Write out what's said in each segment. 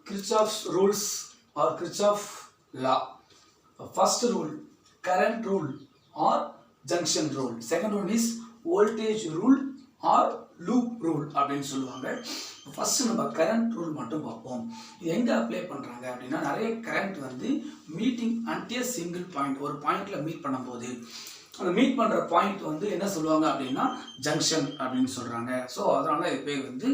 Kirchhoff's rules or Kirchhoff law. First rule, current rule or junction rule. Second one is voltage rule or loop rule அப்படின்னு சொல்லுவாங்க. First நம்ம current rule மட்டும் பார்ப்போம். இது எங்கே apply பண்ணுறாங்க அப்படின்னா, நிறைய கரண்ட் வந்து meeting at A single point, ஒரு பாயிண்ட்ல மீட் பண்ணும்போது அந்த மீட் பண்ணுற பாயிண்ட் வந்து என்ன சொல்லுவாங்க அப்படின்னா ஜங்ஷன் அப்படின்னு சொல்கிறாங்க. ஸோ அதனால இது பேர் வந்து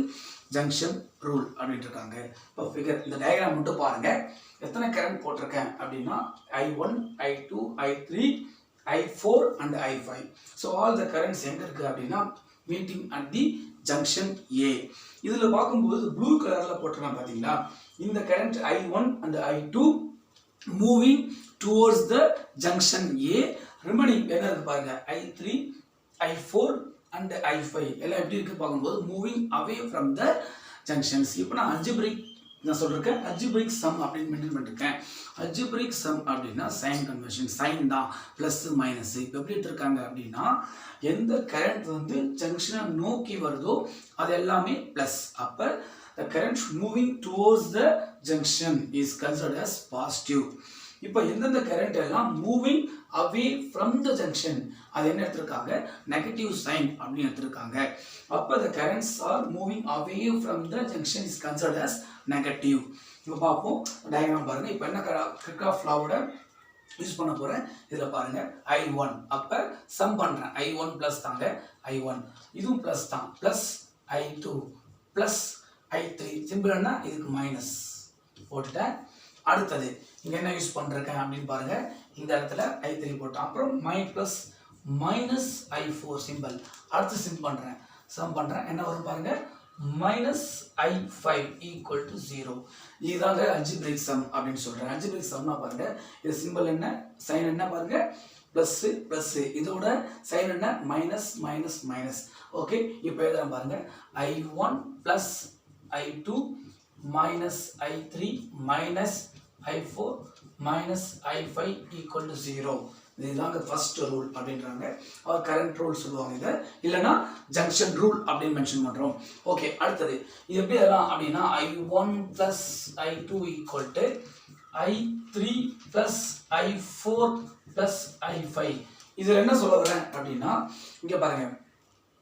ஜங்ஷன் ரூல் அப்படின்ட்டு இருக்காங்க. இப்போ ஃபிகர் இந்த டயக்ராம் மட்டும் பாருங்கள். எத்தனை கரண்ட் போட்டிருக்கேன் அப்படின்னா I1, I2, I3, I4 and I5. So all the currents எங்கே இருக்குது அப்படின்னா மீட்டிங் அட் தி ஜங்ஷன் ஏ. இதில் பார்க்கும்போது ப்ளூ கலரில் போட்டிருக்கேன் பார்த்தீங்களா, இந்த current I1 and I2 moving towards the junction A. Remaining என்ன இருக்கு பாருங்க, I3, I4 and I5 எல்லாம் எப்படி இருக்கு பார்க்கும்போது moving away from the junctions. இப்போ நான் நான் சொல்லிருக்கேன் அல்ஜிப்ரிக் சம் அப்படின்னு மென்ஷன் பண்ணிருக்கேன். அல்ஜிப்ரிக் சம் அப்படின்னா சைன் கன்வென்ஷன், சைன் தான் பிளஸ் மைனஸ். இப்போ எப்படி எடுத்திருக்காங்க அப்படின்னா, எந்த கரண்ட் வந்து ஜங்ஷனை நோக்கி வருதோ அது எல்லாமே பிளஸ். அப்போ the current moving towards the junction is considered as positive. இப்போ எந்தெந்த கரண்ட் எல்லாம் moving away from the junction அது என்ன எடுத்திருக்காங்க, நெகட்டிவ் சைன் அப்படின்னு எடுத்திருக்காங்க. அப்போ the currents are moving away from the junction is considered as negative. இப்போ பார்ப்போம் டயக்ராம் பாருங்க. இப்போ என்ன கிர்ச்சாஃப் லாவோட யூஸ் பண்ண போறேன். இதில் பாருங்க I1, அப்போ சம் பண்றேன். I1 பிளஸ் தாங்க, I1 இதுவும் பிளஸ் தான், plus I2 plus I3. Simple என்ன, இதுக்கு மைனஸ் போட்டுட்டேன். அடுத்தது இங்கே என்ன யூஸ் பண்ணிருக்கேன் அப்படின்னு பாருங்க, இந்த இடத்துல I3 போட்டேன், அப்புறம் பிளஸ் மைனஸ் I4 சிம்பிள். அடுத்து சிம் பண்ணுறேன், சம் பண்ணுறேன், என்ன வரும் பாருங்க, மைனஸ் I5 ஈக்குவல் டு 0. இதுதாங்க அல்ஜிப்ரிக் சம் அப்படின்னு சொல்கிறேன். அல்ஜிப்ரிக் சம்னா பாருங்க, இது சிம்பிள் என்ன, சைன் என்ன பாருங்க, ப்ளஸ் ப்ளஸ், இதோட சைன் என்ன, மைனஸ் மைனஸ் மைனஸ். ஓகே, இப்போ எழுதுறேன் பாருங்க, I1 plus I2 minus I3 minus I4 minus I5 equal to 0. இதுதாங்க ஃபர்ஸ்ட் ரூல் அப்படின்றாங்க. அவர் கரண்ட் ரூல் சொல்லுவாங்க இதை, இல்லைன்னா ஜங்ஷன் ரூல் அப்படின்னு மென்ஷன் பண்ணுறோம். ஓகே, அடுத்தது இது எப்படி எல்லாம் அப்படின்னா I1 plus I2 equal to I3 plus I4 plus I5. இதில் என்ன சொல்ல வரேன் அப்படின்னா, இங்கே பாருங்க,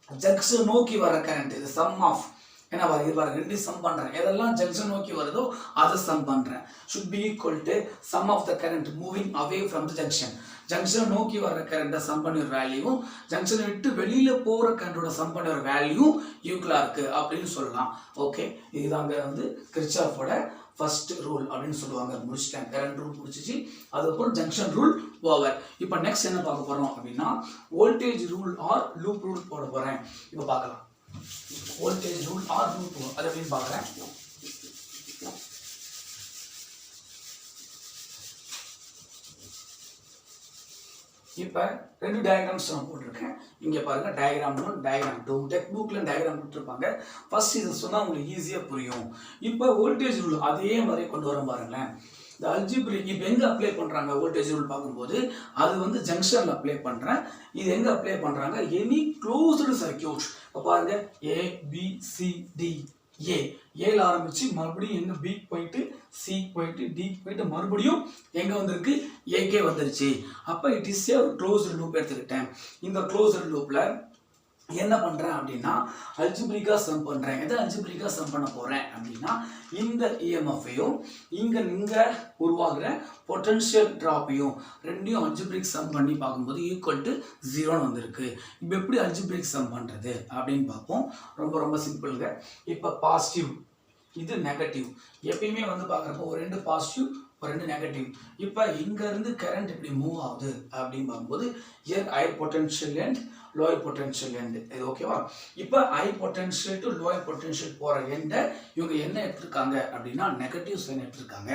ஜங்ஷன் நோக்கி வர கரண்ட் இது சம் ஆஃப் என்ன பாருங்க, பாருங்க ரெண்டு சம் பண்றேன். எதெல்லாம் ஜங்ஷன் நோக்கி வருதோ அதை சம் பண்றேன். should be equal to sum of the current moving away from the junction. Junction நோக்கி வர கரண்ட்டை சம் பண்ணி ஒரு வேல்யூவும் ஜங்ஷனை விட்டு வெளியில போற கரண்டோட சம் பண்ணி ஒரு வேல்யூ ஈக்குவலா இருக்கு அப்படின்னு சொல்லலாம். ஓகே, இதுதாங்க வந்து கிர்ச்சாஃபோட ஃபர்ஸ்ட் ரூல் அப்படின்னு சொல்லுவாங்க. முடிச்சிட்டேன், கரண்ட் ரூல் முடிச்சிச்சு, அதுக்கப்புறம் ஜங்ஷன் ரூல் ஓவர். இப்போ நெக்ஸ்ட் என்ன பார்க்க போறோம் அப்படின்னா voltage rule or loop rule போட போறேன். இப்போ பார்க்கலாம் voltage rule or loop rule அது அப்படின்னு பார்க்குறேன். இப்போ ரெண்டு டயக்ராம்ஸ் நான் போட்டிருக்கேன். இங்கே பாருங்க, டயக்ராம் 1, டயக்ராம் 2. டெக்ஸ்ட் புக்கில் டயக்ராம் கொடுத்துருப்பாங்க. ஃபர்ஸ்ட் இது சொன்னால் உங்களுக்கு ஈஸியாக புரியும். இப்போ வோல்டேஜ் ரூல் அதே மாதிரி கொண்டு வர பாருங்களேன். இந்த அல்ஜிப்ரிக் இப்போ எங்கே அப்ளை பண்ணுறாங்க வோல்டேஜ் ரூல் பார்க்கும்போது, அது வந்து ஜங்ஷனில் அப்ளை பண்ணுறேன். இது எங்கே அப்ளை பண்ணுறாங்க, எனி க்ளோஸ்டு சர்க்கியூட். இப்போ பாருங்க, ABCD, ஏல ஆரம்பிச்சு மறுபடியும் எங்க பி போயிட்டு சி போயிட்டு டி போயிட்டு மறுபடியும் எங்க வந்திருக்கு, ஏகே வந்துருச்சு. அப்ப இட் இஸ் ஒரு க்ளோஸ்டு லூப் எடுத்துக்கிட்டேன். இந்த க்ளோஸ்டு லூப்ல என்ன பண்றேன் அப்படின்னா அல்ஜிப்ரிக்கா சம் பண்றேன். எதை அல்ஜிப்ரிக்கா சம் பண்ண போறேன் அப்படின்னா, இந்த இஎம்எஃப்ஐயும் இங்க உருவாகிற பொட்டன்ஷியல் டிராப்பையும் ரெண்டையும் அல்ஜிப்ரிக் சம் பண்ணி பார்க்கும்போது ஈக்குவல் டு 0 வந்திருக்கு. இப்போ எப்படி அல்ஜிப்ரிக் சம் பண்றது அப்படின்னு பார்ப்போம். ரொம்ப ரொம்ப சிம்பிள்ங்க. இப்போ பாசிட்டிவ், இது நெகட்டிவ். எப்பயுமே வந்து பார்க்குறப்போ ஒரு ரெண்டு பாசிட்டிவ் ஒரு ரெண்டு நெகட்டிவ். இப்போ இங்க இருந்து கரண்ட் இப்படி மூவ் ஆகுது அப்படின்னு பார்க்கும்போது higher potential and lower potential end. இது ஓகேவா? இப்போ high potential to lower potential போற எண்டை இவங்க என்ன எடுத்திருக்காங்க அப்படின்னா நெகட்டிவ் சைன் எடுத்திருக்காங்க.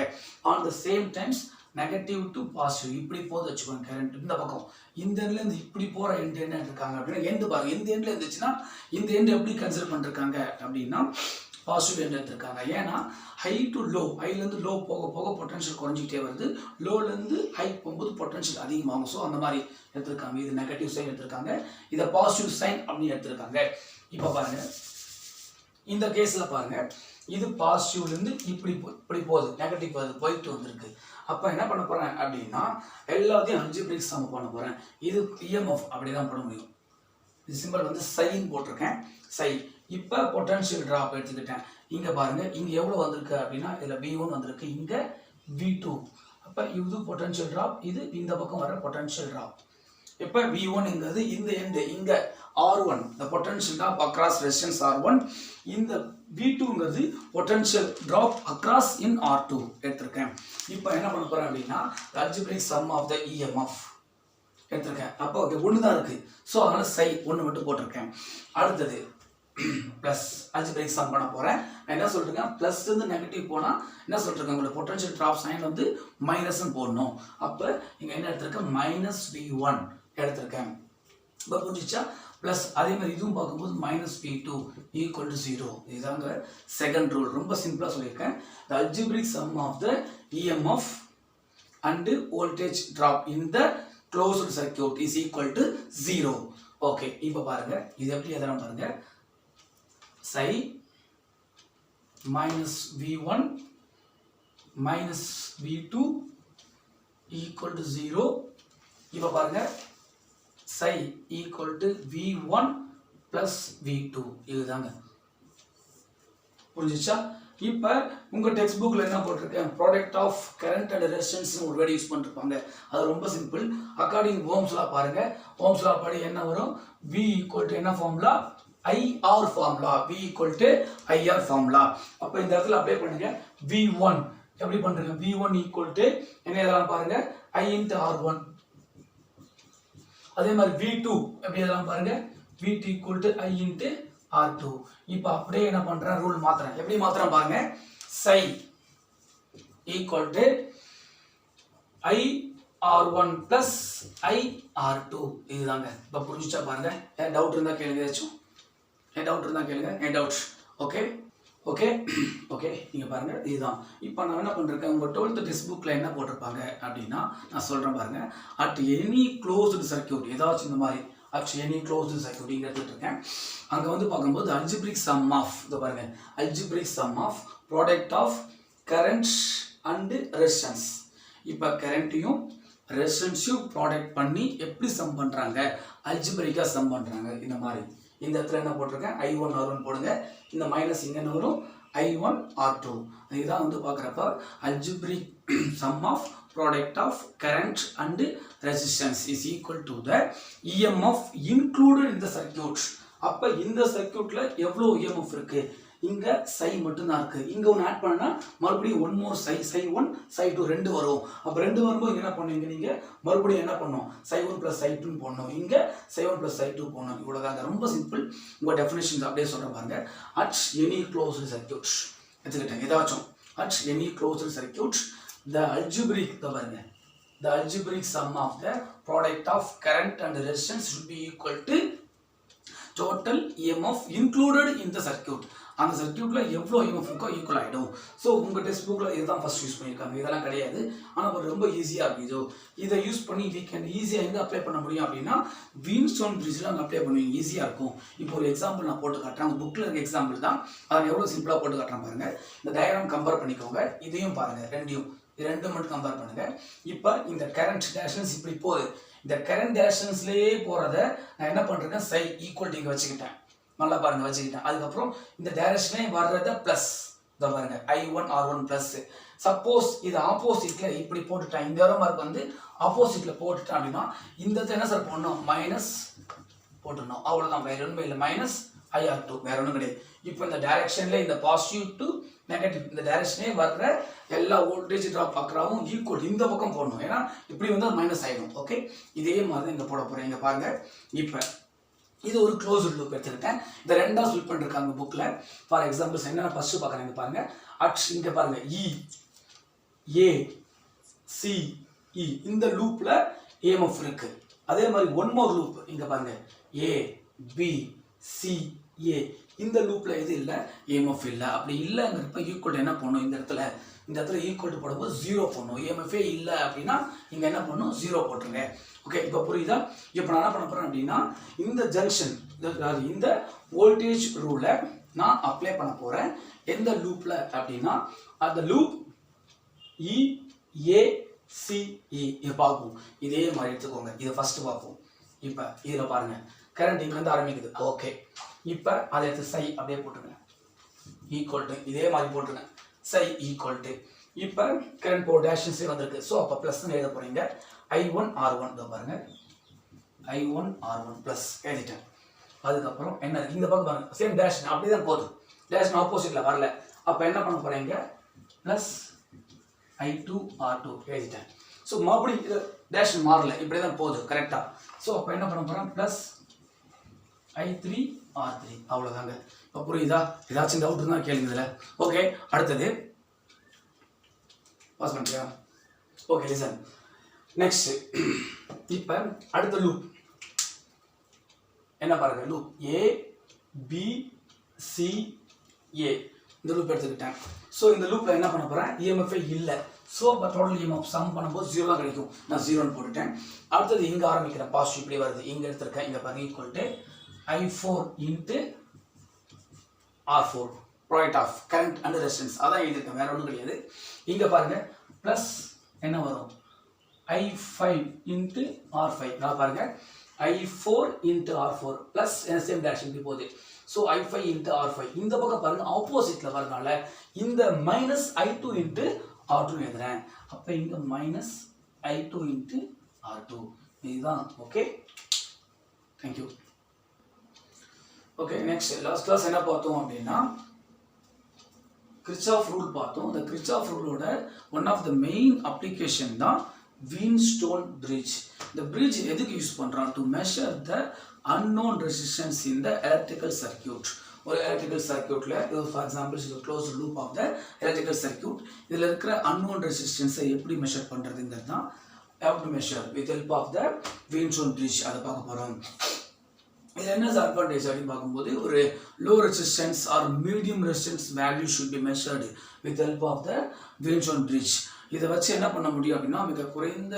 On the same times negative to positive இப்படி போது வச்சுக்கோங்க. கரண்ட் இந்த பக்கம் இந்த எண்ட்ல இருந்து இப்படி போற எண்ட் என்ன எடுத்திருக்காங்க அப்படின்னா எண்டு பாருங்க. இந்த எண்ட்ல இருந்துச்சுன்னா இந்த எண்ட் எப்படி கன்சிடர் பண்ணிருக்காங்க அப்படின்னா பாசிட்டிவ் எண்ட் எடுத்திருக்காங்க. ஏன்னா ஹை டு லோ, ஹைலேருந்து லோ போக போக பொட்டன்ஷியல் குறைஞ்சிக்கிட்டே வருது, லோலேருந்து ஹை போகும்போது பொட்டன்ஷியல் அதிகமாகும். ஸோ அந்த மாதிரி எடுத்திருக்காங்க. இது நெகட்டிவ் சைன் எடுத்திருக்காங்க, இதை பாசிட்டிவ் சைன் அப்படின்னு எடுத்திருக்காங்க. இப்போ பாருங்க, இந்த கேஸில் பாருங்க, இது பாசிட்டிவ்லேருந்து இப்படி போகுது, நெகட்டிவ் போயிட்டு வந்திருக்கு. அப்போ என்ன பண்ண போகிறேன் அப்படின்னா எல்லாத்தையும் அல்ஜிப்ரிக் சம் பண்ண போகிறேன். இது இஎம்எஃப் அப்படி தான் பண்ண முடியும். இது சிம்பிள் வந்து சைன் போட்டிருக்கேன், சை. இப்போ பொட்டன்ஷியல் ட்ராப் எடுத்துக்கிட்டேன். இங்கே பாருங்கள், இங்கே எவ்வளோ வந்திருக்கு அப்படின்னா இதில் V1 வந்திருக்கு, இங்கே V2. அப்போ இது பொட்டன்ஷியல் ட்ராப், இது இந்த பக்கம் வர பொட்டன்ஷியல் ட்ராப். இப்போ V1ங்கிறது இந்த எண்டு, இங்கே R1, the potential drop across resistance R1. இந்த V2ங்கிறது potential drop across in R2 எடுத்திருக்கேன். இப்போ என்ன பண்ண போகிறேன் அப்படின்னா algebraic sum of the EMF எடுத்திருக்கேன். அப்போ ஓகே, ஒன்று தான் இருக்குது. ஸோ அதனால் சை ஒன்று மட்டும் போட்டிருக்கேன். அடுத்தது ப்ளஸ் algebraic sum பண்ண போகிறேன். நான் என்ன சொல்லிட்டுருக்கேன், ப்ளஸ் இருந்து நெகட்டிவ் போனால் என்ன சொல்லிட்டுருக்கேன், உங்களோட பொட்டன்ஷியல் ட்ராப் சைன் வந்து மைனஸ்ன்னு போடணும். அப்போ இங்கே என்ன எடுத்திருக்கேன், -V1 எடுத்திருக்கேன். இப்போ புரிஞ்சிச்சா? ப்ளஸ் அதே மாதிரி இதுவும் பார்க்கும்போது -P2 = 0. இதுதாங்க செகண்ட் ரூல். ரொம்ப சிம்பிளாக சொல்லியிருக்கேன். The algebraic sum of the EMF and voltage drop in the closed circuit is equal to 0. Okay, இப்போ பாருங்க, இது எப்படி எதனா பாருங்க. psi -V1 -V2 = 0. இப்போ பாருங்க, psi = V1 plus V2. இதுதாங்க. புரிஞ்சிச்சா? இப்போ உங்கள் டெக்ஸ்ட் புக்கில் என்ன போட்டிருக்கேன், ப்ராடக்ட் ஆஃப் கரண்ட் அண்ட் ரெசிஸ்டன்ஸ்னு ஒரு வேர்டு யூஸ் பண்ணிருப்பாங்க. அது ரொம்ப சிம்பிள். அக்கார்டிங் ஓம்ஸ் லா பாருங்க. ஓம்ஸ் லா படி என்ன வரும், V = என்ன formula, IR formula. V = IR formula. அப்போ இந்த இடத்துல அப்ளை பண்ணுங்க. V1 எப்படி பண்ணுறீங்க, V1 = என்ன எதெல்லாம் பாருங்க, I × R1. அதே மாதிரி V2 எப்படி எதெல்லாம் பாருங்க, VT = I × R2. இப்போ அப்படியே என்ன பண்றேன், ரூல் மாத்துறேன். எப்படி மாத்துறேன் பாருங்க, psi = IR1 plus IR2. இதுதாங்க. இப்போ புரிஞ்சுச்சா பாருங்க. ஏன் டவுட் இருந்தா கேளுங்க, ஏதாச்சும் டவுட் இருந்தா கேளுங்க. Doubt okay okay okay. நீங்கள் பாருங்கள், இதுதான். இப்போ நான் என்ன பண்ணிருக்கேன், உங்கள் 12th டெக்ஸ்ட் புக்கில் என்ன போட்டிருப்பாங்க அப்படின்னா நான் சொல்கிறேன் பாருங்கள். அட் எனி க்ளோஸ்டு சர்க்கியூட், ஏதாச்சும் இந்த மாதிரி அட் எனி க்ளோஸ்டு சர்க்கியூட் இங்கே எடுத்துகிட்ருக்கேன். அங்கே வந்து பார்க்கும்போது algebraic sum ஆஃப், இதை பாருங்கள், algebraic sum of product of current and resistance. இப்போ கரண்ட்டையும் ரெசிஸ்டன்ஸையும் ப்ராடக்ட் பண்ணி எப்படி சம் பண்ணுறாங்க, அல்ஜிப்ரைக்காக சம் பண்ணுறாங்க. இந்த மாதிரி இந்த இடத்துல என்ன போட்டிருக்கேன், I1 R1 போடுங்க. இந்த மைனஸ் இங்கே என்ன வரும், I1 R2. இதுதான் வந்து பார்க்குறப்ப algebraic sum of product of current and resistance is equal to the EMF included in the circuit. அப்போ இந்த சர்க்கியூட்ல எவ்வளோ EMF இருக்கு, இங்கே சை மட்டும்தான் இருக்குது. இங்கே ஒன்று ஆட் பண்ணால் மறுபடியும் ஒன் மோர் சை 1 சை 2 2 வரும். அப்போ 2 வரும்போது என்ன பண்ணுவீங்க, நீங்கள் மறுபடியும் என்ன பண்ணணும், சை 1 + சை 2 போடணும். இங்கே சை 1 + சை 2 போடணும். இவ்வளோதாங்க, ரொம்ப சிம்பிள். உங்கள் டெஃபினேஷன் அப்படியே சொல்கிறேன் பாருங்க. அட் எனி க்ளோஸ்டு சர்க்கியூட் எடுத்துக்கிட்டேன். ஏதாச்சும் at any closed circuit the algebraic, பாருங்க, the algebraic sum of the product of current and resistance should be equal to total EMF included in the circuit. அந்த சர்க்கியூட்ல எவ்வளோ EMF இருக்கோ equal ஆகிடும். So உங்கள் text புக்கில் இதுதான் ஃபர்ஸ்ட் யூஸ் பண்ணியிருக்காங்க. இதெல்லாம் கிடையாது, ஆனால் ரொம்ப ஈஸியாக இருக்குது. இதை யூஸ் பண்ணி வீக்கெண்ட் ஈஸியாக எங்கே அப்ளை பண்ண முடியும் அப்படின்னா வீன்ஸ்டோன் பிரிட்ஜில் அங்கே அப்ளை பண்ணுவீங்க, ஈஸியாக இருக்கும். இப்போ ஒரு எக்ஸாம்பிள் நான் போட்டு காட்டுறேன். அந்த புக்கில் இருக்க எக்ஸாம்பிள் தான், அதை எவ்வளோ சிம்பிளாக போட்டு காட்டுறேன் பாருங்கள். இந்த டயக்ராம் கம்பேர் பண்ணிக்கோங்க, இதையும் பாருங்கள், ரெண்டு மட்டும் கம்பேர் பண்ணுங்க. இப்போ இந்த கரண்ட் டேரக்ஷன்ஸ் இப்படி போகுது. இந்த கரண்ட் டேரக்ஷன்ஸ்லேயே போகிறத நான் என்ன பண்ணுறேன், சை ஈக்குவல் இங்கே வச்சுக்கிட்டேன். நல்லா பாருங்க, வச்சுக்கிட்டேன். அதுக்கப்புறம் இந்த டைரக்ஷனே வர்றத ப்ளஸ், இதை பாருங்க, I1 R1 ப்ளஸ். சப்போஸ் இது ஆப்போசிட்டில் இப்படி போட்டுட்டேன், இந்த வர மார்க் வந்து ஆப்போசிட்டில் போட்டுட்டேன் அப்படின்னா இந்த என்ன சார் போடணும், மைனஸ் போட்டுடணும். அவ்வளோதான், வேற ஒன்றுமே இல்லை. மைனஸ் IR2, வேற ஒன்றும் கிடையாது. இப்போ இந்த டைரக்ஷன்ல இந்த பாசிட்டிவ் டு நெகட்டிவ், இந்த டைரக்ஷனே வர்ற எல்லா வோல்டேஜ் ட்ராப் அக்ராவும் ஈக்குவல் இந்த பக்கம் போடணும். ஏன்னா இப்படி வந்து மைனஸ் ஆகிடும். ஓகே, இதே மாதிரி தான் இங்கே போட போகிறேன். இங்கே பாருங்க, இப்போ இது ஒரு க்ளோஸ்டு லூப் எடுத்துக்கிட்டேன். இந்த ரெண்டாக ஸ்பிளிட் பண்ணிருக்காங்க புக்கில். ஃபார் எக்ஸாம்பிள்ஸ் என்னென்ன ஃபர்ஸ்ட் பார்க்குறேன், இங்கே பாருங்க. அட் இங்கே பாருங்க, EACE இந்த லூப்பில் EMF இருக்கு. அதே மாதிரி ஒன் மோர் லூப் இங்கே பாருங்க, ABCA இந்த லூப்பில் எது இல்லை, EMF இல்லை. அப்படி இல்லைங்கிறப்ப ஈக்குவல் என்ன பண்ணணும், இந்த இடத்துல ஈக்குவல் போடும்போது 0 போடணும். EMF இல்லை அப்படின்னா இங்கே என்ன பண்ணணும், 0 போட்டுருங்க. ஓகே, இப்போ புரியுதா? இப்போ நான் என்ன பண்ண போகிறேன் அப்படின்னா இந்த ஜங்ஷன், இந்த வோல்டேஜ் ரூலை நான் அப்ளை பண்ண போகிறேன். எந்த லூப்பில் அப்படின்னா அந்த லூப் EACE இதை பார்ப்போம். இதே மாதிரி எடுத்துக்கோங்க. இதை ஃபஸ்ட்டு பார்ப்போம். இப்போ இதில் பாருங்கள் கரண்ட் இங்கேருந்து ஆரம்பிக்குது. ஓகே, இப்போ அதை எடுத்து சை அப்படியே போட்டுருங்க. ஈக்குவல் டு இதே மாதிரி போட்டுருங்க. சை ஈக்குவல் டு இப்போ கரண்ட் போ டேஷன்ஸே வந்திருக்கு. ஸோ அப்போ ப்ளஸ்ன்னு எழுத போகிறீங்க. I1 R1 இதை பாருங்கள். I1 R1 ப்ளஸ் எழுதிட்டேன். அதுக்கப்புறம் என்ன இந்த பக்கம் பாருங்கள் சேம் டேஷ் அப்படியே தான் போகுது. டேஷன் ஆப்போசிட்டில் வரல. அப்போ என்ன பண்ண போகிறீங்க ப்ளஸ் I2 R2 எழுதிட்டேன். ஸோ மறுபடியும் இது டேஷன் மாறல, இப்படி தான் போகுது கரெக்டாக. ஸோ அப்போ என்ன பண்ண போகிறேன் ப்ளஸ் I3 R3 அவ்வளோதாங்க. இப்போ புரியுதா? ஏதாச்சும் டவுட் இருந்தால் கேளுங்க இதில். ஓகே, அடுத்தது பாஸ் பண்ணிட்டியா? Okay, listen. நெக்ஸ்ட் இப்போ அடுத்த லூப் என்ன பாருங்க, லூப் ABCA இந்த லூப் எடுத்துக்கிட்டேன். ஸோ இந்த லூப்பில் என்ன பண்ண போகிறேன், இஎம்எஃப்ஐ இல்லை. ஸோ அப்போ டோட்டல் இஎம்எஃப் சம் பண்ணும்போது 0 தான் கிடைக்கும். நான் 0ன்னு போட்டுட்டேன். அடுத்தது இங்கே ஆரம்பிக்கிறேன். பாசிட்டிவ் இப்படி வருது. இங்கே எடுத்துருக்கேன். இங்கே பாருங்க equal to I4 into R4 product of current and resistance. அதான் எழுதியிருக்கேன், வேற ஒன்றும் கிடையாது. இங்கே பாருங்க ப்ளஸ் என்ன வரும் I5 இன்ட்டு R5. நான் பாருங்க I4 into R4 plus same dash இப்படி போகுது. ஸோ I5 இன்ட்டு R5 இந்த பக்கம் பாருங்க ஆப்போசிட்டில் வரனால இந்த மைனஸ் I2 இன்ட்டு R2 எழுதுறேன். அப்போ இங்கே மைனஸ் I2 இன்ட்டு R2 இதுதான். Okay, thank you. Okay, next last class என்ன பார்த்தோம் அப்படின்னா கிர்ச்சாஃப் ரூல் பார்த்தோம். இந்த கிர்ச்சாஃப் ரூலோட one of the main application தான் வீன்ஸ்டோன் பிரிட்ஜ். இந்த பிரிட்ஜ் எதுக்கு யூஸ் பண்ணுறோம், to measure the unknown resistance in the electrical circuit. ஒரு எலக்ட்ரிக்கல் சர்க்கியூட்ல ஃபார் எக்ஸாம்பிள் இது close loop of the electrical circuit. இதில் இருக்கிற அன்னோன் ரெசிஸ்டன்ஸை எப்படி மெஷர் பண்ணுறதுங்கிறது தான் how to measure with help of the Wheatstone bridge. அதை பார்க்க போகிறோம். இதில் என்ன அட்வான்டேஜ் அப்படின்னு பார்க்கும்போது ஒரு low resistance or medium resistance value should be measured with help of the Wheatstone bridge. இதை வச்சு என்ன பண்ண முடியும் அப்படின்னா மிக குறைந்த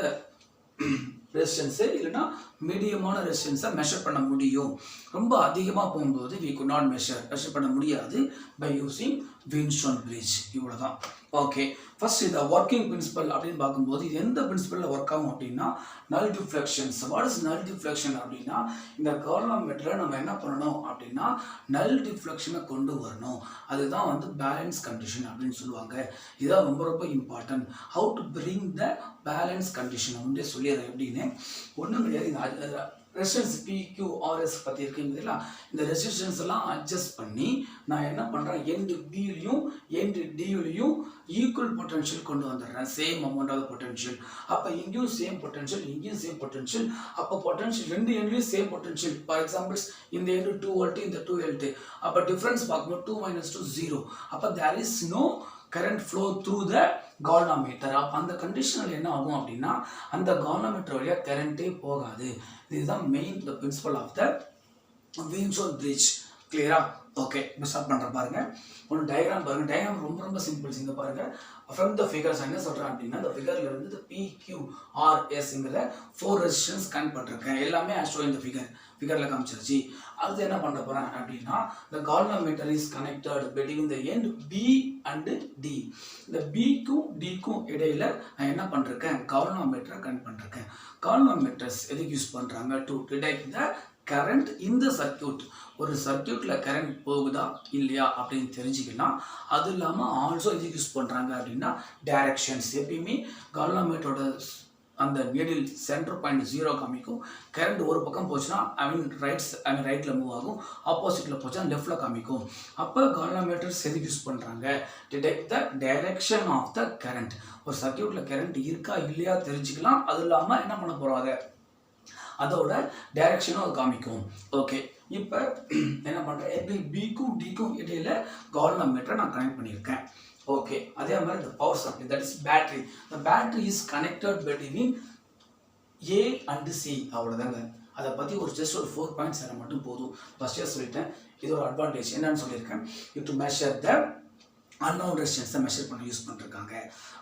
ரெசிஸ்டன்ஸு இல்லைன்னா மீடியமான ரெசிஸ்டன்ஸை மெஷர் பண்ண முடியும். ரொம்ப அதிகமாக போகும்போது we could not மெஷர் பண்ண முடியாது பை யூஸிங் வீன்ஸ்டோன் பிரிட்ஜ். இவ்வளோ தான். ஓகே, ஃபர்ஸ்ட் இந்த ஒர்க்கிங் பிரின்சிபல் அப்படின்னு பார்க்கும்போது இது எந்த பிரின்சிபலில் ஒர்க் ஆகும் அப்படின்னா நல் டிஃப்ளெக்ஷன்ஸ். வாட் இஸ் நல் டிஃப்ளெக்ஷன் அப்படின்னா இந்த கார்னோமீட்டரை நம்ம என்ன பண்ணணும் அப்படின்னா நல் டிஃப்ளெக்ஷனை கொண்டு வரணும். அதுதான் வந்து பேலன்ஸ் கண்டிஷன் அப்படின்னு சொல்லுவாங்க. இதுதான் ரொம்ப ரொம்ப important. How to bring the balance condition வந்து சொல்லிடுறேன் எப்படின்னு. ஒன்றும் கிடையாது. ரெசிஸ்டன்ஸ் PQRS பற்றி இருக்குங்களா, இந்த ரெசிஸ்டன்ஸ் எல்லாம் அட்ஜஸ்ட் பண்ணி நான் என்ன பண்ணுறேன் எண்டு பிலையும் எண்டு டிலையும் ஈக்குவல் பொட்டன்ஷியல் கொண்டு வந்துடுறேன். Same amount of potential. அப்போ இங்கேயும் சேம் பொட்டன்ஷியல், இங்கேயும் சேம் பொட்டன்ஷியல். அப்போ பொட்டன்ஷியல் ரெண்டு எண்ட்லையும் சேம் பொட்டன்ஷியல். ஃபார் எக்ஸாம்பிள்ஸ் இந்த எண்டு 2 வோல்ட், இந்த 2 வோல்ட். அப்போ டிஃப்ரென்ஸ் பார்க்கும்போது 2 - 2 0. அப்போ there is no current flow through the galvanometer. அந்த கண்டிஷனில் என்ன ஆகும் அப்படின்னா அந்த galvanometer வழியாக கரண்ட்டே போகாது. இதுதான் main the principle of the Wheatstone bridge. கிளியரா? ஓகே, இப்போ ஸ்டார்ட் பண்ணுற பாருங்க. ஒரு டயக்ராம் பாருங்க. டயக்ராம் ரொம்ப ரொம்ப சிம்பிள்ஸ். இங்கே பாருங்க ஃப்ரம் த ஃபிகர்ஸ் என்ன சொல்கிறேன் அப்படின்னா இந்த ஃபிகரில் இருந்து PQRSங்கிற 4 ரெசிஸ்டன்ஸ் கனெக்ட் பண்ணிருக்கேன். எல்லாமே ஆஸ்ட்ரோ இந்த ஃபிகரில் காமிச்சிருச்சு. அடுத்து என்ன பண்ண போகிறேன் அப்படின்னா the galvanometer is connected between the end B and D. இந்த Bக்கும் Dக்கும் இடையில நான் என்ன பண்ணிருக்கேன் galvanometer கனெக்ட் பண்ணிருக்கேன். galvanometers எதுக்கு யூஸ் பண்ணுறாங்க, டு டிடெக்ட் த கரண்ட் இந்த சர்க்கியூட். ஒரு சர்க்கியூட்ல கரண்ட் போகுதா இல்லையா அப்படின்னு தெரிஞ்சுக்கலாம். அது இல்லாமல் ஆல்சோ எதுக்கு யூஸ் பண்ணுறாங்க அப்படின்னா டைரக்ஷன்ஸ். எப்பயுமே galvanometerோட அந்த நீடில் சென்டர் பாயிண்ட் 0 காமிக்கும். கரண்ட் ஒரு பக்கம் போச்சுன்னா ரைட்டில் மூவ் ஆகும், ஆப்போசிட்டில் போச்சுன்னா லெஃப்டில் காமிக்கும். அப்போ galvanometers எதுக்கு யூஸ் பண்ணுறாங்க, detect the direction of the current. ஒரு சர்க்கியூட்டில் கரண்ட் இருக்கா இல்லையா தெரிஞ்சுக்கலாம். அது இல்லாமல் என்ன பண்ண போகிறாங்க அதோட டைரக்ஷனும் அது காமிக்கும். ஓகே, இப்போ என்ன பண்ணுறேன் எப்படி பிக்கும் டிக்கும் இடையில galvanometer நான் கனெக்ட் பண்ணியிருக்கேன். ஓகே, அதே மாதிரி இந்த power supply that is battery. the battery is connected between A and C. அவ்வளோதாங்க. அதை பற்றி ஒரு ஜஸ்ட் ஒரு 4 பாயிண்ட்ஸ் மட்டும் போதும். ஃபஸ்ட்டே சொல்லிட்டேன். இது ஒரு அட்வான்டேஜ் என்னன்னு சொல்லியிருக்கேன். டு மெஷர் த அன்னோன் ரெசிஸ்டன்ஸை மெஷர் பண்ண யூஸ் பண்ணிருக்காங்க.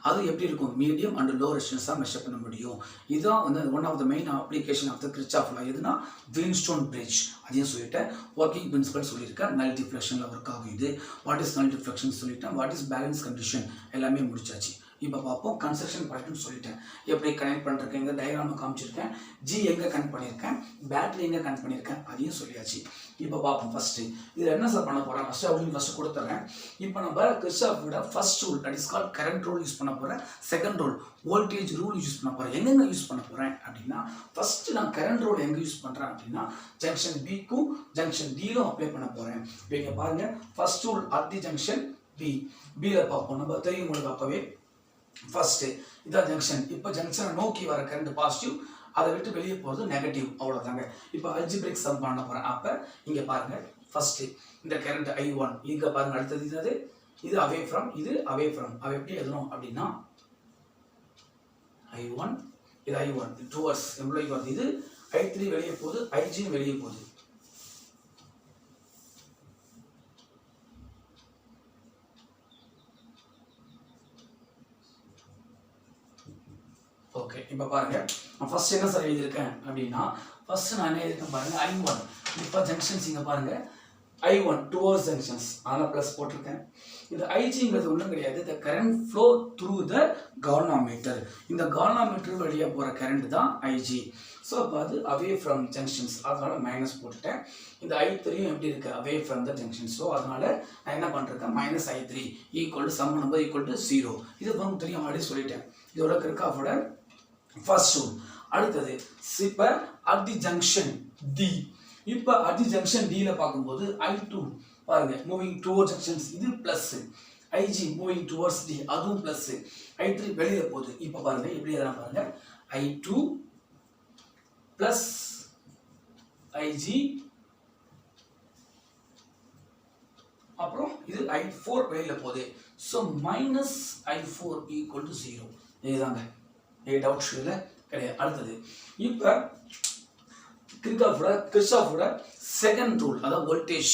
அது எப்படி இருக்கும், மீடியம் அண்ட் லோ ரெசிஸ்டன்ஸாக மெஷர் பண்ண முடியும். இதுதான் வந்து one of the main application of the Kirchhoff law. எதுனா வீன்ஸ்டோன் பிரிட்ஜ், அதையும் சொல்லிட்டேன். ஒர்க்கிங் பிரின்சிபல் சொல்லியிருக்கேன். நல் டிஃப்ளெக்ஷனில் ஒர்க் ஆகும் இது. வாட் இஸ் நல் டிஃப்ளெக்ஷன் சொல்லிட்டேன். வாட் இஸ் பேலன்ஸ் கண்டிஷன் எல்லாமே முடிச்சாச்சு. இப்போ பார்ப்போம் கன்ஸ்ட்ரக்ஷன் பாயிண்ட்னு சொல்லிட்டேன். எப்படி கனெக்ட் பண்ணிருக்கேன், இந்த டயக்ராமை காமிச்சிருக்கேன். ஜி எங்கே கனெக்ட் பண்ணியிருக்கேன், பேட்டரி எங்கே கனெக்ட் பண்ணியிருக்கேன், அதையும் சொல்லியாச்சு. இப்போ பார்ப்போம் ஃபஸ்ட்டு இதில் என்ன சார் பண்ண போகிறேன். ஃபஸ்ட்டு கொடுத்துறேன். இப்போ நம்ம கிர்ச்சாஃபோட first rule, that is called current rule use பண்ண போகிறேன். Second rule voltage rule use பண்ண போகிறேன். எங்கெங்க யூஸ் பண்ண போகிறேன் அப்படின்னா, ஃபஸ்ட்டு நான் கரண்ட் ரூல் எங்கே யூஸ் பண்ணுறேன் அப்படின்னா, ஜங்ஷன் பிக்கும் ஜங்ஷன் டிலும் அப்ளை பண்ண போகிறேன். இப்போ இங்கே பாருங்கள், first rule at the junction பியில் பார்ப்போம். நம்ம தெரியும் உங்களுக்கு அப்போவே ஃபர்ஸ்ட் இதான் ஜங்ஷன். இப்போ ஜங்ஷனை நோக்கி வர கரண்ட் பாசிட்டிவ், அதை விட்டு வெளியே போகிறது நெகட்டிவ், அவ்வளோதாங்க. இப்போ அல்ஜிப்ரிக் சம் பண்ண போகிறேன். அப்போ இங்கே பாருங்கள், ஃபர்ஸ்ட்டு இந்த கரண்ட் I1 இங்கே பாருங்கள். அடுத்தது இது அவே ஃப்ரம், இது அவே ஃப்ரம். அவ எப்படி எழுதணும் அப்படின்னா, I1 இது I1 டுவர்ட்ஸ் எம்ப்ளாய்க்கு வருது. இது I3 வெளியே போகுது, IG வெளியே போகுது. ஓகே, இப்போ பாருங்க, நான் ஃபர்ஸ்ட் என்ன சார் எழுதியிருக்கேன் அப்படின்னா, ஃபர்ஸ்ட் நான் என்ன எழுதியிருக்கேன் பாருங்க, I1. இப்போ ஜங்ஷன்ஸ் இங்கே பாருங்க, I1 டுவர்ட்ஸ் ஜங்ஷன்ஸ், அதனால் ப்ளஸ் போட்டிருக்கேன். இந்த ஐஜிங்கிறது ஒன்றும் கிடையாது, the current flow through the galvanometer. இந்த கால்வனோமீட்டர் வழியாக போகிற கரண்ட் தான் ஐஜி. ஸோ அப்போ அது அவே ஃப்ரம் ஜங்ஷன்ஸ், அதனால மைனஸ் போட்டுட்டேன். இந்த I3 எப்படி இருக்கு, away from the junctions. So அதனால நான் என்ன பண்ணிருக்கேன், -I3 equal to sum number equal to 0. இது வந்து தெரியும், ஆல்ரெடி சொல்லிட்டேன். இதோட கிர்ச்சாஃபோட ஃபர்ஸ்ட் ரூல். அடுத்தது இப்போ அட் தி ஜங்ஷன் டி. இப்போ அட் தி ஜங்ஷன் டில பார்க்கும்போது I2 பாருங்க மூவிங் டுவர்ட்ஸ் ஜங்ஷன்ஸ், இது plus. IG moving towards D, அதுவும் பிளஸ். I3 வெளியில போகுது. இப்போ பாருங்க எப்படி எழுதலாம் பாருங்க, I2 பிளஸ் IG, அப்புறம் இது I4 வெளியில போகுது. So -I4 equal to 0. இதுதாங்க, டவுட் இல்லை கிடையாது. அடுத்தது இப்போ கிர்ச்சாஃபோட செகண்ட் ரூல், அதாவது வோல்டேஜ்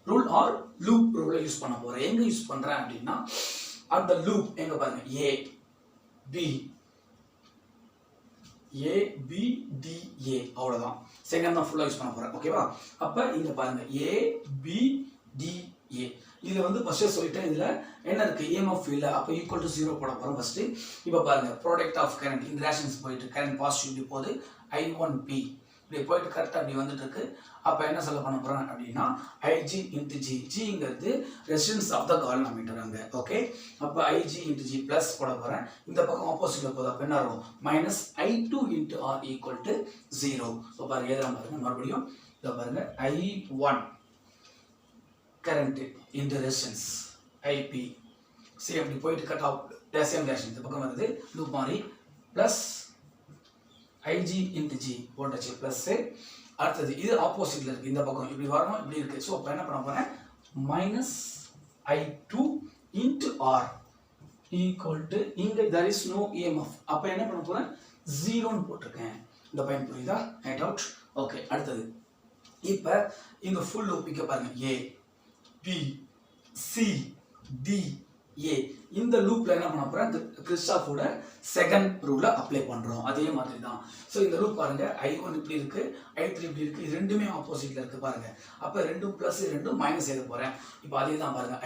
ரூல் ஆர் லூப் ரூலை யூஸ் பண்ண போகிறேன். எங்கே யூஸ் பண்ணுறேன் அப்படின்னா, அந்த லூப் எங்கே பாருங்க, ABDA அவ்வளோதான். செகண்ட் தான் ஃபுல்லாக யூஸ் பண்ண போகிறேன். ஓகேவா? அப்போ இங்கே பாருங்க, ABDA. இதில் வந்து ஃபஸ்ட்டே சொல்லிட்டேன், இதில் என்ன இருக்குது, EMF இல்லை. அப்போ ஈக்குவல் டு 0 போட போகிறோம் ஃபஸ்ட்டு. இப்போ பாருங்கள், ப்ராடக்ட் ஆஃப் கரண்ட் இந்த ரேஷன்ஸ் போயிட்டு கரண்ட் பாசிட்டிவ் இப்படி போகுது, I1P இப்படி போயிட்டு கரெக்டாக அப்படி வந்துட்டு இருக்கு. அப்போ என்ன சொல்ல பண்ண போகிறேன் அப்படின்னா, IG into G. ஜிங்கிறது ரெசிஸ்டன்ஸ் ஆஃப் த கால்வனோமீட்டர் அங்கே. ஓகே, அப்போ IG into G ப்ளஸ் போட போகிறேன். இந்த பக்கம் ஆப்போசிட்டில் போகுது. அப்போ என்ன ஆகும், -I2 into R equal to 0. So பாருங்கள், எதிராக பாருங்க, மறுபடியும் இதை பாருங்கள், I1 கரண்ட் இந்த ரெசிஸ்டன்ஸ் IP சரி அப்படி போயிட்டு கட் ஆஃப் சேம் டேரக்ஷன் இந்த பக்கம் வருது, லூப் மாதிரி ப்ளஸ் IG into G போட்டாச்சு ப்ளஸ். அடுத்தது இது ஆப்போசிட்டில் இருக்குது, இந்த பக்கம் இப்படி வரணும், இப்படி இருக்குது. ஸோ அப்போ என்ன பண்ண போகிறேன், -I2 into R equal to, இங்கே there is no EMF. அப்போ என்ன பண்ண போகிறேன், 0ன்னு போட்டிருக்கேன். இந்த பையன் புரியுதா, ரைட் அவுட். ஓகே, அடுத்தது இப்போ இந்த ஃபுல் லூப் இங்கே பாருங்கள், ABCDA. இந்த லூப்ல என்ன பண்ண போறேன், கிர்ச்சாஃபோட செகண்ட் ரூலை அப்ளை பண்றோம். அதே மாதிரி தான். ஸோ இந்த லூப் பாருங்க, I1 இப்படி இருக்கு, I3 இப்படி இருக்கு, இது ரெண்டுமே ஆப்போசிட்ல இருக்கு பாருங்க. அப்போ ரெண்டும் பிளஸ் ரெண்டும் மைனஸ் எழுத போறேன். இப்போ அதே தான் பாருங்க,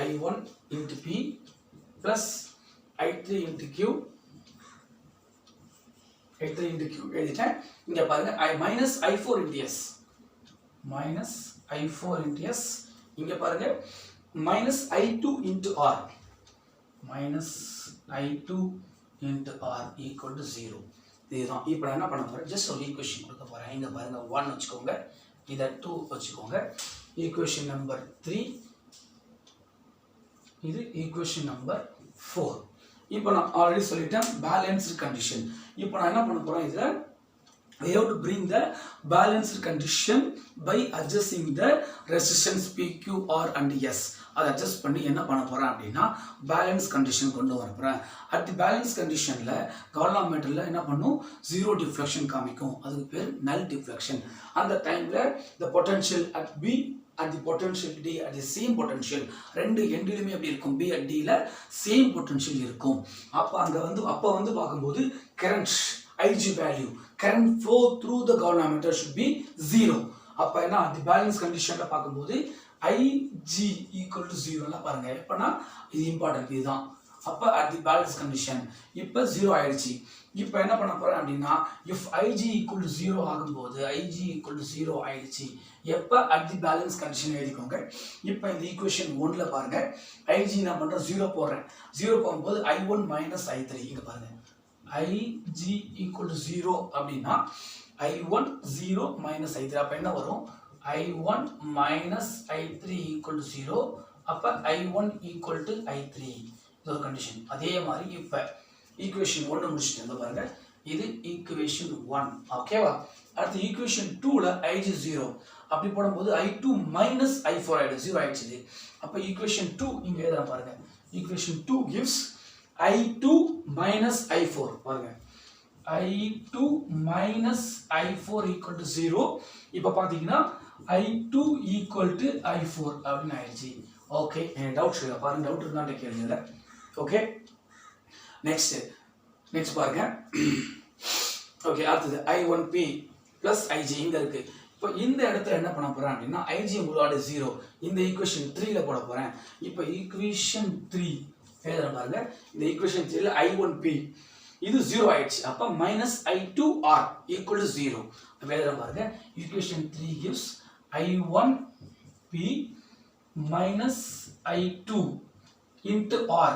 I1 into P plus I3 into Q எழுதிட்டேன். இங்க பாருங்க, -I4 into S இங்க பாருங்க -I2 into R equal to 0. இதுதான். இப்போ நான் என்ன பண்ண போறேன், ஜஸ்ட் ஒரு ஈக்குவேஷன் கொடுக்க போறேன். இங்க பாருங்க 1 வச்சுக்கோங்க, இதை 2 வச்சுக்கோங்க. ஈக்குவேஷன் நம்பர் 3, இது ஈக்குவேஷன் நம்பர் 4. இப்போ நான் ஆல்ரெடி சொல்லிட்டேன் பேலன்ஸ்டு கண்டிஷன். இப்போ நான் என்ன பண்ண போறேன், இதில் we have to bring the balanced condition by adjusting the resistance P, Q, R and S. அதை adjust பண்ணி என்ன பண்ண போறேன் அப்படின்னா, பேலன்ஸ் கண்டிஷன் கொண்டு வர போறேன். அட் தி பேலன்ஸ் கண்டிஷன்ல கால்வனோமீட்டர்ல என்ன பண்ணும், 0 டிஃப்ளெக்ஷன் காமிக்கும். அதுக்கு பேர் நல் டிஃப்ளெக்ஷன். அந்த டைம்ல the potential at B at the potential D at the same potential ரெண்டு எண்டிலுமே எப்படி இருக்கும் B at D ல same potential இருக்கும். அப்ப வந்து பார்க்கும்போது current IG value current flow through the galvanometer should be 0. அப்ப என்ன the balance conditionல பார்க்கும்போது IG equal to 0 ல பாருங்க. எப்பனா இது இம்பார்ட்டன்ட் இதுதான். அப்ப at the balance condition இப்ப 0 ஆயிடுச்சு. இப்போ என்ன பண்ண போறேன் அப்படின்னா if IG equal to 0 ஆகும்போது IG equal to 0 ஆயிடுச்சு. எப்ப at the balance condition எழுதிக்கோங்க. இப்போ இந்த ஈக்குவேஷன் 1ல பாருங்க IG நான் பண்றேன் 0 போடுறேன். 0 போகும்போது I1 minus I3 இங்க பாருங்க. IG equal to 0 அப்படின்னா I1 0 minus I3 அப்ப என்ன வரும் I1 minus I3 equal to 0 அப்ப I1 equal to I3 இது ஒரு கண்டிஷன். அதே மாதிரி இப்ப ஈக்குவேஷன் 1 முடிச்சிட்டு பாருங்க இது ஈக்குவேஷன் 1 ஓகேவா. அடுத்து ஈக்குவேஷன் 2ல IG 0 அப்படி போடும்போது I2 minus I4 ஆயிடுச்சு 0 ஆயிடுச்சு. அப்ப ஈக்குவேஷன் 2 இங்க எழுதலாம் பாருங்க. Equation 2 gives I2 minus I4 பாருங்க I2 minus I4 equal to 0. இப்ப பாத்தீங்கன்னா I2 equal to I4 அப்படின்னு ஆயிடுச்சு. ஓகே டவுட் இருக்கா பாருங்க. டவுட் இருந்தா கேளுங்க. ஓகே நெக்ஸ்ட் பாருங்க. ஓகே அடுத்தது I1P plus IG இங்க இருக்கு. இப்போ இந்த இடத்துல என்ன பண்ண போறேன் அப்படின்னா IG உங்களோட 0 இந்த ஈக்குவேஷன் 3ல போட போறேன். இப்போ ஈக்குவேஷன் 3 எழுதுறேன் பாருங்க. இந்த ஈக்குவேஷன் 3ல I1P இது 0 ஆயிடுச்சு. அப்ப minus I2R equal to 0 எழுதுறேன் பாருங்க. Equation 3 gives I1P minus I2 into R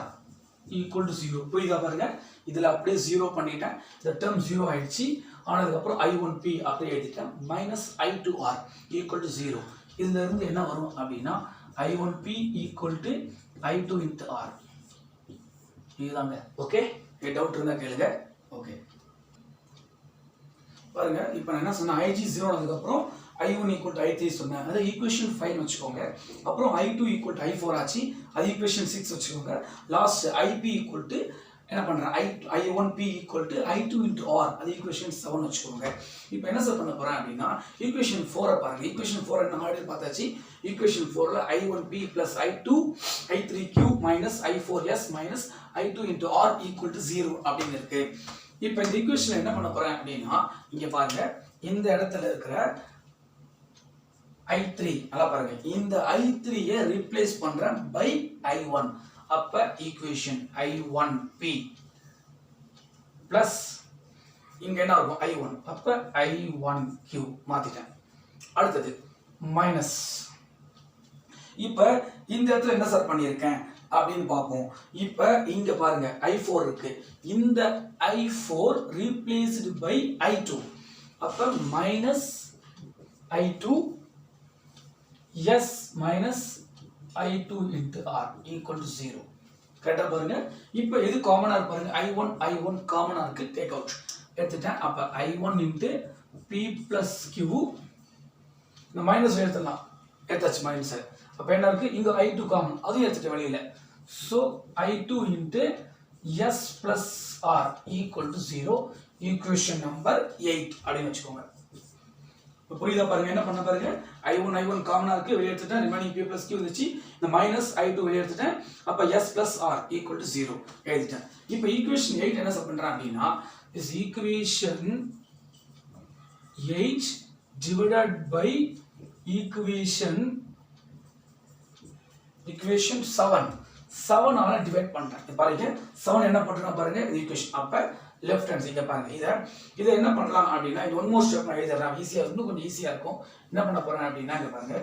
equal to 0 புரியுதா பாருங்க. இதுல அப்படியே 0 பண்ணிட்டேன். இந்த டேர்ம் 0 ஆயிடுச்சு. ஆனதுக்கு அப்புறம் I1P அப்படியே எழுதிட்டேன் minus I2R equal to 0. இதுல இருந்து என்ன வரும் அப்படின்னா I1P equal to I2 into R இதுதாங்க. ஓகே டவுட் இருந்தா கேளுங்க. ஓகே பாருங்க. இப்போ நான் என்ன சொன்னேன் IG 0 ஆனதுக்கு அப்புறம் I1 equal to I3 சொன்னேன். அது ஈக்குவேஷன் 5 வச்சுக்கோங்க. அப்புறம் I2 equal to I4 ஆச்சு. அது ஈக்குவேஷன் 6 வச்சுக்கோங்க. லாஸ்ட் IP equal to என்ன பண்றேன் I1P equal to I2 into R அது ஈக்குவேஷன் 7 வச்சுக்கோங்க. இப்போ என்ன சார் பண்ண போறேன் அப்படின்னா ஈக்குவேஷன் 4 பாருங்க. ஈக்குவேஷன் 4 நம்ம ஆல்ரெடி பார்த்தாச்சு. ஈக்குவேஷன் 4ல I1P plus I2 I3Q minus I4S minus I2 into R equal to 0 அப்படின்னு இருக்கு. இப்போ இந்த ஈக்குவேஷன்ல என்ன பண்ண போறேன் அப்படின்னா இங்க பாருங்க இந்த இடத்துல இருக்கிற I3 நல்லா பாருங்க. இந்த I3 ரீப்ளேஸ் பண்றேன் by I1. அப்ப ஈக்குவேஷன் I1P plus இங்க என்ன இருக்கும் I1 அப்ப I1Q மாத்திட்டேன். அடுத்தது மைனஸ். இப்ப இந்த இடத்துல என்ன சார் பண்ணியிருக்கேன் அப்படின்னு பார்ப்போம். இப்ப இங்க பாருங்க I4 இருக்கு. இந்த I4 replaced by I2 அப்ப minus I2 S minus I2 into R equal to 0 கரெக்டா பாருங்க. இப்போ எது காமனா இருக்கு பாருங்க I1 காமனா இருக்கு டேக் அவுட் எடுத்துட்டேன். அப்ப I1 into P plus Q இந்த மைனஸ் எடுத்துடலாம். எடுத்தாச்சு மைனஸ். அப்ப என்ன இருக்கு இங்க I2 காமன் அதையும் எடுத்துட்டு வெளியில. So I2 into S plus R equal to 0 equation number 8 அப்படின்னு வச்சுக்கோங்க. புரியுதா பாருங்க. என்ன பண்ண பாருங்க I1 காமனா இருக்கு வெளிய எடுத்துட்டேன். ரிமைனிங் P plus Q வந்துச்சு. இந்த minus I2 வெளிய எடுத்துட்டேன். அப்ப S plus R equal to 0 எழுதிட்டேன். இப்போ ஈக்குவேஷன் 8 என்ன பண்றேன் அப்படின்னா is equation 8 divided by equation 7 ஆல டிவைட் பண்றேன். பாருங்க 7 என்ன பண்றேன் பாருங்க இந்த ஈக்குவேஷன். அப்ப லெஃப்ட் ஹேண்ட் சைடுல பாருங்க. இத என்ன பண்ணலாம் அப்படின்னா இது ஒன் மோர் ஸ்டெப் நான் எழுதுறேன். ஈஸியா இன்னும் கொஞ்சம் ஈஸியா இருக்கும். என்ன பண்ண போறேன் அப்படின்னா இங்க பாருங்க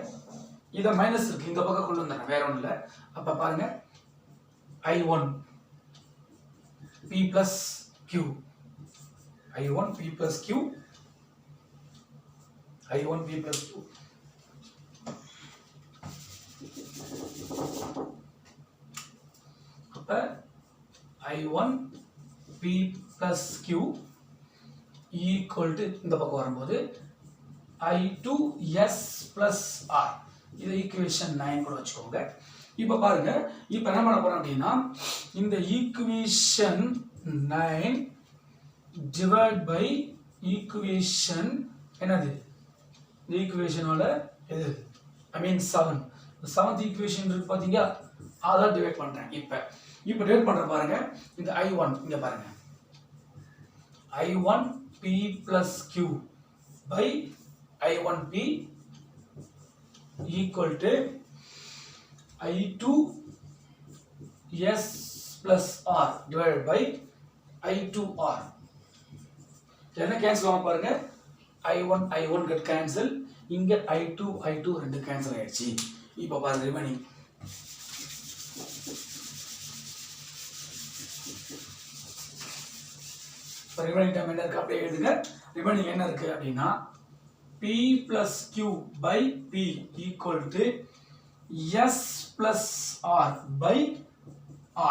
இத மைனஸ் இருக்கு இந்த பக்கம் கொண்டு வந்தேன் வேற ஒண்ணும் இல்ல. அப்ப பாருங்க I1 P plus Q I1 P plus Q I1 P plus Q அப்ப I1 P plus Q equal to இந்த பக்கம் வரும்போது I2 S plus R இது ஈக்குவேஷன் 9 கூட வச்சுக்கோங்க. இப்போ பாருங்க இப்போ என்ன பண்ண போறோம் அப்படின்னா இந்த ஈக்குவேஷன் 9 டிவைட் பை ஈக்குவேஷன் என்னது இந்த ஈக்குவேஷனோட இது ஐ மீன் 7. செவன்த் ஈக்குவேஷன் இருக்கு பாத்தீங்க, அதான் டிவைட் பண்றேன். இப்போ டிவைட் பண்ற பாருங்க. இந்த I1 இங்க பாருங்க, I1P plus Q by I1P equal to I2S plus R divided by I2R. என்ன கேன்சல் ஆகும் பாருங்க, I1 get cancel, இங்க I2 ரெண்டு கேன்சல் ஆயிடுச்சு. இப்போ பாருங்க ரிமைனிங் டைம் என்ன இருக்கு அப்படியே எழுதுங்க. ரிமைனிங் என்ன இருக்கு அப்படின்னா P plus Q by P equal to S plus R by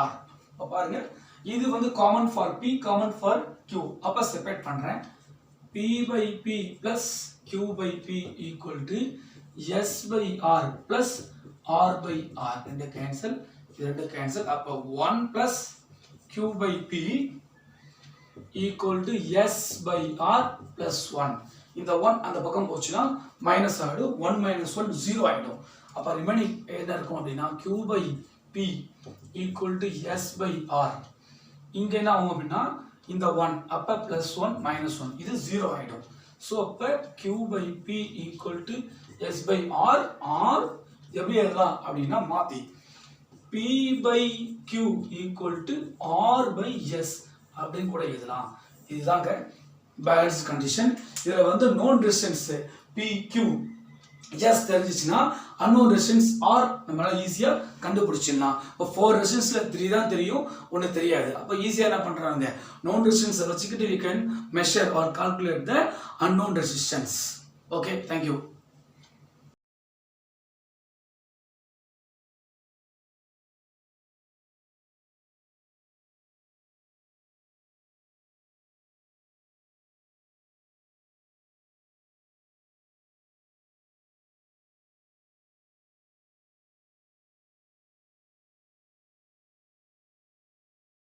R. இப்போ பாருங்க இது வந்து common for P, common for Q. அப்ப செப்பரேட் பண்றேன். P by P plus Q by P equal to S by R plus R by R. ரெண்டு cancel. அப்ப 1 plus Q by P equal to S by R plus 1. இந்த 1 அந்த பக்கம் போச்சுன்னா minus ஆகிடும். 1 minus 1 0 ஆகிடும். அப்ப ரிமைனிங் என்ன இருக்கும் அப்படின்னா Q by P equal to S by R. இங்க என்ன ஆகும் அப்படின்னா இந்த 1 அப்ப plus 1 minus 1 இது 0 ஆகிடும். ஸோ அப்ப Q by P equal to S by R. R எப்படி எழுதலாம் அப்படின்னா மாத்தி P by Q equal to R by S அப்படின்னு கூட எழுதலாம். இதுதாங்க பேலன்ஸ் கண்டிஷன். இதுல வந்து நோன் ரெசிஸ்டன்ஸ் PQ S தெரிஞ்சிச்சுன்னா அன்னோன் ரெசிஸ்டன்ஸ் R நம்மளால ஈஸியா கண்டுபிடிச்சிடலாம். இப்போ 4 ரெசிஸ்டன்ஸ்ல 3 தான் தெரியும், 1 தெரியாது. அப்போ ஈஸியா என்ன பண்றாங்க, நோன் ரெசிஸ்டன்ஸ் வச்சுக்கிட்டு we can measure or calculate the unknown resistance. Okay, thank you.